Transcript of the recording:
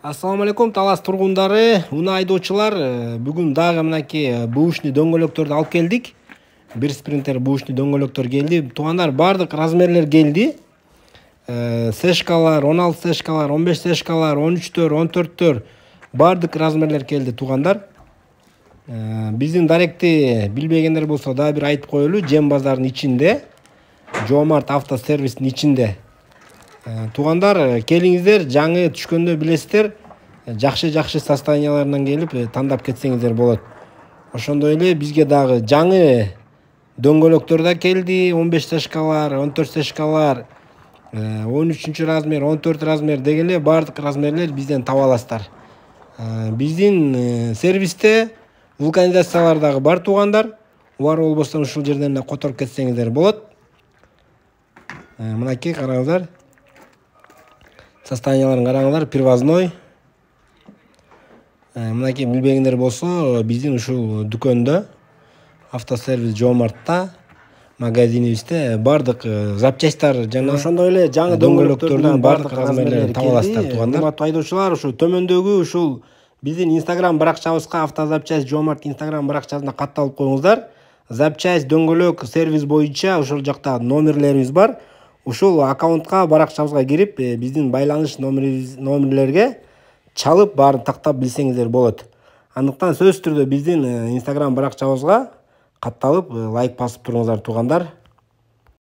Assalamu алейкум Талас тургундары, унаа айдоочулар. Бүгүн дагы мынакей бушный дөңгөлөктөрдү алып келдик. Бир спринтер бушный дөңгөлөктөр келди. Туугандар, бардык размерлер келди. Сешкалар, 16 сешкалар, 15 сешкалар, 13төр, 14төр бардык размерлер келди туугандар. Биздин даректи билбегендер болсо дагы бир айтып коелу. Жем базардын ичинде, Жомарт автосервистин ичинде. Туугандар, келиңиздер, жаңы түшкөндө билесиздер, жакшы состоянияларынан келип тандап кетсеңиздер болот. Ошондой эле бизге дагы жаңы дөңгөлөктөр да келди, 15 сешкалар, 14 сешкалар, 13 размер, 14 размер деген эле бардык размерлер бизден таба аласыздар. Биздин сервисте вулканизациялар дагы бар туугандар. Бар болбосо ушул жерден эле которуп кетсеңиздер болот. Мынакей караңыздар. Состоянияларын караңыздар, привозной. Мынакей билбегендер болсо, биздин ушул дүкөндө, автосервис Жомартта, магазинибизде бардык запчастьтар жана ошондой эле жаңы дөңгөлөктөрдүн бардык размерлерин таба аласыздар туугандар. Урматтуу айдоочулар, ушул төмөндөгү ушул биздин Instagram баракчабызга, автозапчасть Жомарт Instagram баракчасына катталып коюңуздар. Запчасть дөңгөлөк сервис боюнча ушул жакта номерлерибиз бар. Ушул аккаунтка, баракчабызга кирип, биздин байланыш номерлерге чалып, баарын тактап билсеңиздер болот. Андыктан сөзсүз түрдө биздин Instagram баракчабызга катталып, лайк басып туруңуздар туугандар.